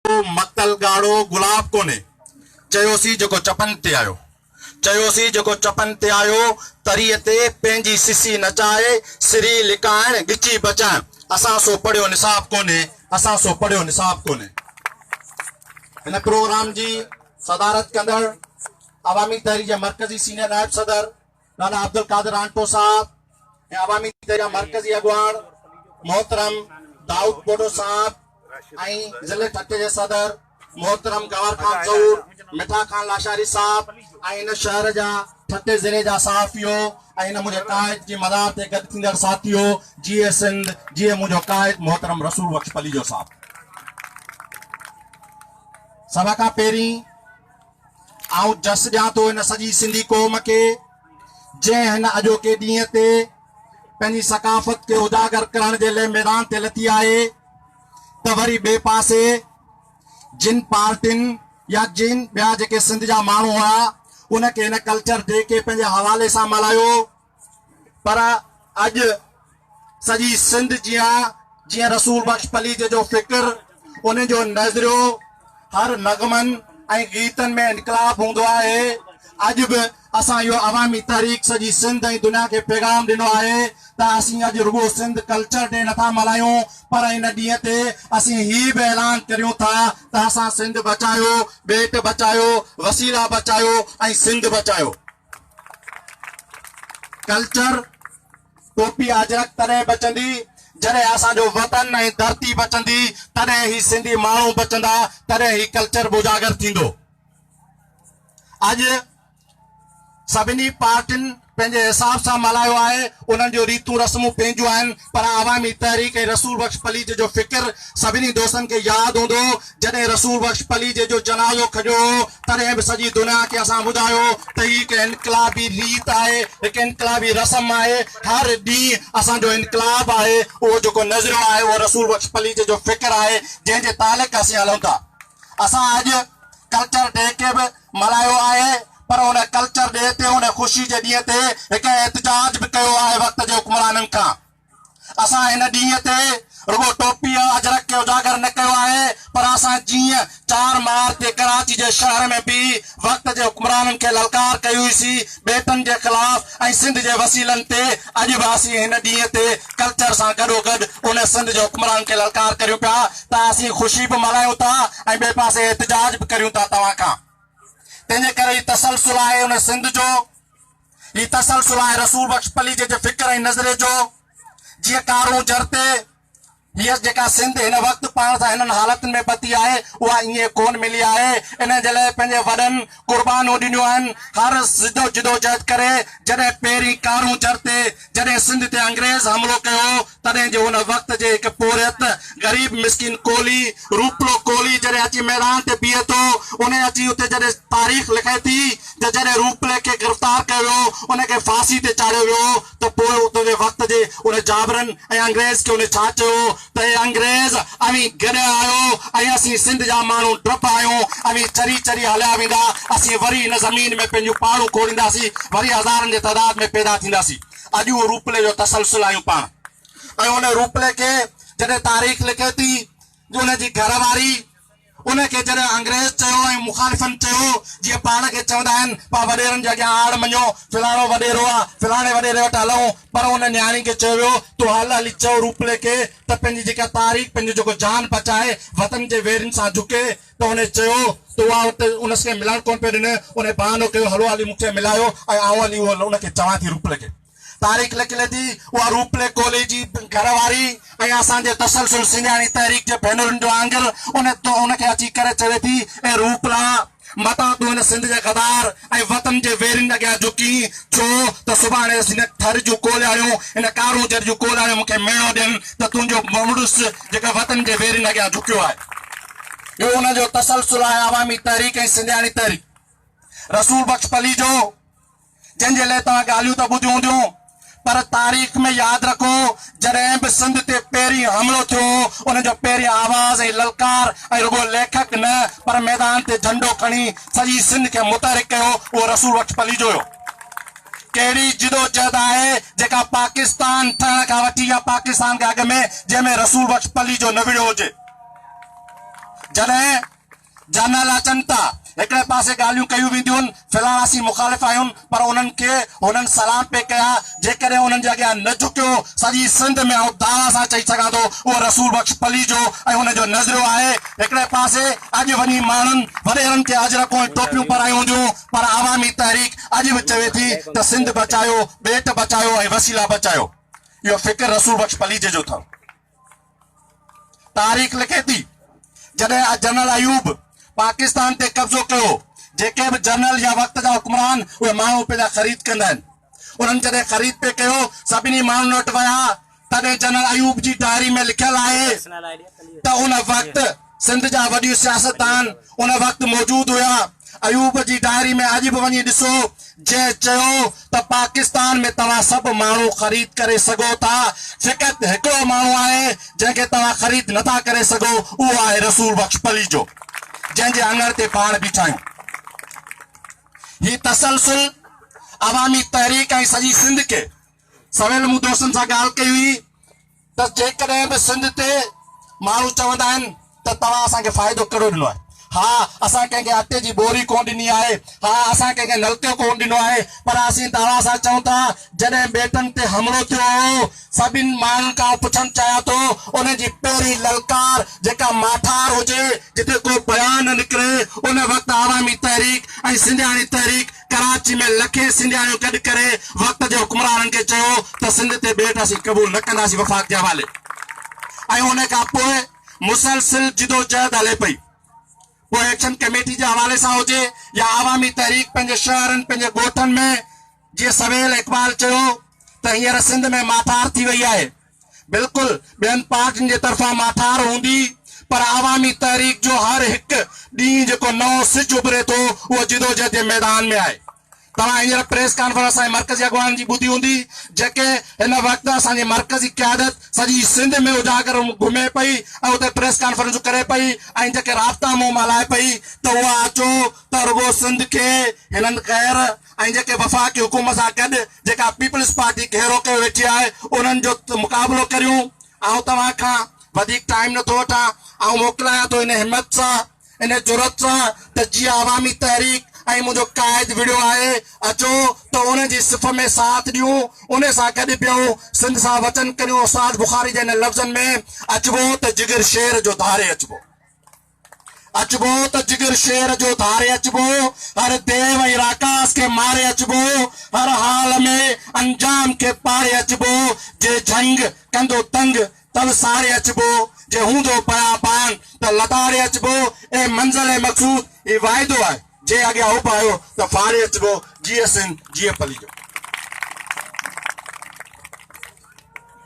मक्तल गाड़ो गुलाब कोने चयोसी जो चपन ते आयो चयोसी जो चपन ते आयो तरीअ ते पंहिंजी सिसी नचाए सिरी लिकाइण गिची बचाइण असां सो पढ़ियो निसाब कोने असां सो पढ़ियो निसाब कोने। इन प्रोग्राम जी सदारत कंदड़ अवामी तहरीक जे मरकजी सीनियर नायब सदर लाला अब्दुल कादिर आंटो साहब ऐं अवामी तहरीक जा मरकजी अगवान मोहतरम दाऊद बोडो साहब ऐं ज़िले ठट्टे जे सदर मोहतरम गवर खान ज़हूर मिठा खान लाशारी साहब ऐं इन शहर जा ठट्टे ज़िले जा सहाफ़ियो ऐं इन मुंहिंजे कायद जी मदार ते गॾु थींदड़ साथियो जीए सिंध जीए मुंहिंजो कायद मोहतरम रसूल बख्श पलीजो साहब। सभ खां पहिरीं आउं जस ॾियां थो इन सॼी सिंधी क़ौम खे जंहिं हिन अॼोके ॾींहं ते पंहिंजी सकाफ़त खे उजागर करण जे लाइ मैदान ते लथी आहे त वरी ॿिए पासे जिन पार्टियुनि या जिन ॿिया जेके सिंध जा माण्हू हुआ उनखे हिन कल्चर डे खे पंहिंजे हवाले सां मल्हायो पर अॼु सॼी सिंध जीअं रसूल बख्श पलीज जो फ़िक्र उन जो नज़रियो हर नगमनि ऐं गीतनि में इनकलाब हूंदो आहे। अॼु बि असां इहो अवामी तहरीक सॼी सिंध ऐं दुनिया खे पैगाम ॾिनो आहे त असीं अॼु रुगो सिंध कल्चर डे नथा मल्हायूं पर इन ॾींहं ते असीं ही बि ऐलान करियूं था त असां सिंध बचायो ॿेट बचायो वसीला बचायो ऐं सिंध बचायो। कल्चर टोपी अजरक तॾहिं बचंदी जॾहिं असांजो वतन ऐं धरती बचंदी तॾहिं ही सिंधी माण्हू बचंदा तॾहिं ही कल्चर उजागर थींदो। अॼु सभिनी पार्टियुनि पंहिंजे हिसाब सां मल्हायो आहे उन्हनि जो रीतूं रस्मूं पंहिंजूं आहिनि पर अवामी तहरीक ऐं रसूल बख्श पलीज जो फ़िक्र सभिनी दोस्तनि खे यादि हूंदो जॾहिं रसूल बख्श पलीज जो जनाज़ो खॼो तॾहिं बि सॼी दुनिया खे असां ॿुधायो त ही हिकु इनकलाबी रीत आहे हिकु इनकलाबी रस्म आहे हर ॾींहुं असांजो इनकलाब आहे उहो जेको नज़रियो आहे उहो रसूल बख्श पलीज जो फ़िक्र आहे जंहिंजे तालिक़ असीं हलूं था। असां अॼु कल्चर डे खे बि मल्हायो आहे पर उन कल्चर डे ते उन ख़ुशी जे ॾींहं ते हिकु एहतजाज बि कयो आहे वक़्त जे हुक्मराननि खां। असां हिन ॾींहं ते रुगो टोपी अजरक खे उजागर न कयो आहे पर असां जीअं 4 मार्च ते कराची जे शहर में बि वक़्त जे हुक्मराननि खे ललकार कई हुईसीं ॿेटनि जे ख़िलाफ़ ऐं सिंध जे वसीलनि ते अॼु बि असीं हिन ॾींहं ते कल्चर सां गॾोगॾु उन सिंध जे हुक्मरान खे ललकार करियूं पिया त असीं ख़ुशी बि मल्हायूं था ऐं ॿिए पासे एहतजाज बि करियूं था तव्हां खां। तंहिंजे करे ही तसलसल आहे उन सिंध जो ही तसलसल आहे रसूल बख्श पलीज जे फ़िक्र ऐं नज़रे जो जीअं कारूं जरते हीअ जेका सिंध हिन वक़्तु पाण सां हिननि हालतुनि में पती आहे उहा ईअं कोन मिली आहे इन जे लाइ पंहिंजे वॾनि क़ुर्बानियूं ॾिनियूं आहिनि हर जिदोजहद करे जॾहिं पहिरीं कारूं जरते जॾहिं सिंध ते अंग्रेज़ हमिलो कयो तॾहिं जो उन वक़्त जे हिकु पोरियत ग़रीब मिसकिन कोली रूपलो कोली जॾहिं अची मैदान ते बीहे थो उन अची उते जॾहिं तारीख़ लिखे थी त जॾहिं रूपले खे गिरफ़्तार कयो वियो उनखे फांसी ते चाढ़ियो वियो त पोइ उते वक़्त जे उन जाबरनि ऐं अंग्रेज़ खे उन छा चयो त अंग्रेज़ अवी गॾु आयो ऐं असीं सिंध जा माण्हू डप आहियूं अवी चरी चरी हलिया वेंदा असीं वरी हिन ज़मीन में पंहिंजूं पाड़ूं खोलींदासीं वरी हज़ारनि जे तइदाद में पैदा थींदासीं। अॼु उहो रूपले जो तसलसल आहियूं पाण ऐं उन रूपले खे जॾहिं तारीख़ लिखे थी उनजी घरवारी उनखे जॾहिं अंग्रेज़ चयो ऐं मुखालिफ़नि चयो जीअं पाण खे चवंदा आहिनि पा वॾेरनि जे अॻियां आड़ मञो फलाणो वॾेरो आहे फलाणे वॾेरे वटि हलूं पर उन न्याणी खे चयो वियो तूं हली चओ रूपले खे त पंहिंजी जेका तारीख़ पंहिंजो जेको जान बचाए वतन जे वेरनि सां झुके त उन चयो त उहा उते उनखे मिलणु कोन पियो ॾिने उन बहानो कयो हलो हली मूंखे मिलायो ऐं आऊं हली उहो उनखे चवां थी रूपले खे तारीख़ लिखी थी उहा रूपले कोली जी घरवारी ऐं असांजे तसलसल सिंधियाणी तहरीक जे भेनरुनि जो आंगर उनखे अची करे चवे थी ए रूपला मता तूं हिन सिंध जे गदार ऐं वतन जे वेरनि अॻियां झुकी छो त सुभाणे हिन थर जूं कोलियाड़ियूं हिन कारूं जर जूं कोलियाड़ियूं मूंखे मेणो ॾियनि त तुंहिंजो मुड़ुस जेका वतन जे वेरनि अॻियां झुकियो आहे। इहो उनजो तसलसल आहे अवामी तहरीक ऐं सिंधियाणी तहरीक रसूल बख्श पलीजो जंहिंजे लाइ तव्हां ॻाल्हियूं त ॿुधियूं हूंदियूं पर तारीख़ में यादि रखो जॾहिं बि सिंध ते पहिरीं हमलो थियो उनजो पहिरीं आवाज़ ऐं ललकार ऐं रुगो लेखक न पर मैदान ते झंडो खणी सॼी सिंध खे मुतहरिक कयो उहो रसूल बख्श पलीजो हुयो। कहिड़ी जिदोजहद आहे जेका पाकिस्तान ठहण खां वठी या पाकिस्तान खां अॻु में जंहिंमें रसूल बख्श पलीजो न विढ़ियो हुजे। जॾहिं जनरल अचनि था हिकिड़े पासे ॻाल्हियूं कयूं वेंदियूं आहिनि फिलहाल असीं मुखालिफ़ आहियूं पर उन्हनि खे हुननि सलाम पे कया जेकॾहिं उन्हनि जे अॻियां न झुकियो सॼी सिंध में ऐं दावा सां चई सघां थो उहो रसूल बख्श पली जो ऐं हुनजो नज़रियो आहे। हिकिड़े पासे अॼु वञी माण्हुनि वॾेरनि खे अजरकूं ऐं टोपियूं पारायूं हुजूं पर आवामी तहरीक अॼु बि चवे थी त सिंध बचायो ॿेट बचायो ऐं वसीला बचायो। इहो फ़िक्र रसूल बख्श पली जो अथव। तारीख़ लिखे थी जॾहिं जनरल अयूब पाकिस्तान ते कब्ज़ो कयो जेके बि जनरल या वक़्त जा हुक्मरान उहे माण्हू पंहिंजा ख़रीद कंदा आहिनि। उन्हनि जॾहिं ख़रीद पे कयो सभिनी माण्हुनि वटि विया तॾहिं जनरल अयूब जी डायरी में लिखियल आहे त उन वक़्तु सिंध जा वॾियूं सियासतदान उन वक़्तु मौजूदु हुया। अयूब जी डायरी में अॼु बि वञी ॾिसो जंहिं चयो त पाकिस्तान में तव्हां सभु माण्हू ख़रीद करे सघो था फ़क़त हिकिड़ो माण्हू आहे जंहिंखे तव्हां ख़रीद नथा करे सघो उहो आहे रसूल बख्श पली जो जंहिंजे आंगण ते पाण बीठा आहियूं। ही तसलसल अवामी तहरीक ऐं सॼी सिंध के सवेल मूं दोस्तनि सां ॻाल्हि कई हुई त जेकॾहिं बि सिंध ते माण्हू चवंदा आहिनि त तव्हां असांखे फ़ाइदो कहिड़ो ॾिनो आहे। हाँ असां कंहिंखे अटे जी बोरी कोन ॾिनी आहे हाँ असां कंहिंखे नलको कोन ॾिनो आहे पर असीं दावा सां चऊं था जॾहिं बेटनि ते हमिलो थियो हो सभिनि माण्हुनि खां पुछणु चाहियां थो उन जी पहिरीं ललकार जेका माठार हुजे जिते को बयान न निकिरे उन वक़्तु आवामी तहरीक ऐं सिंधियाणी तहरीक कराची में लखे सिंधियाणियूं गॾु करे वक़्त जे हुक्मराननि खे चयो त सिंध ते बेट असीं क़बूल न कंदासीं वफ़ाक़ जे हवाले। ऐं उन खां पोइ मुसलसिल जिदोजहद हले पई वो एक्शन कमेटी के हवाले से हुजे या आवामी तहरीक पंहिंजे शहरनि पंहिंजे ॻोठनि में जीअं सवेल इकबाल चयो त हींअर सिंध में माठार थी वई आहे। बिल्कुलु ॿियनि पार्टियुनि जे तरफ़ां माठार हूंदी पर आवामी तहरीक जो हर हिकु ॾींहुं जेको नओं सिज उभरे थो उहो जिदोजहद जे मैदान में आहे। तव्हां हींअर प्रेस कॉन्फ्रेंस असांजे मर्कज़ी अॻवान जी ॿुधी हूंदी जेके हिन वक़्तु असांजी मर्कज़ी क़यादत सॼी सिंध में उजागर घुमे पई ऐं उते प्रेस कॉन्फ्रेंसूं करे पई ऐं जेके राब्ता मुंहुं मल्हाए पई त उहा अचो त रुगो सिंध खे हिननि ख़ैर ऐं जेके वफ़ाक़ी हुकूमत सां गॾु जेका पीपल्स पार्टी घेरो कयो वेठी आहे उन्हनि जो मुक़ाबिलो करियूं। ऐं तव्हां खां वधीक टाइम नथो वठां ऐं मोकिलायां थो इन हिम्मत सां इन जुरत सां त जीअं आवामी तहरीक ऐं मुंहिंजो क़ाइद विड़ियो आहे अचो त उन जी सिफ़ में साथ ॾियूं उन सां गॾु पियूं सिंध सां वचन करियूं। उस्ताद बुखारी जे हिन लफ़्ज़नि में अचबो त जिगर शेर जो धारे अचबो अचबो त जिगर शेर जो धारे अचबो हर देव ऐं राकास के मारे अचबो हर हाल में अंजाम के पारे अचबो जे जंग कंदो तंग तब सारे अचबो जे हूंदो बयाबान त लताड़े अचबो ए मंज़िल मक़सूद ई वाइदो आहे जे अॻियां उब आयो त फाड़े अचबो जीअं सिंध जीअं पली जो।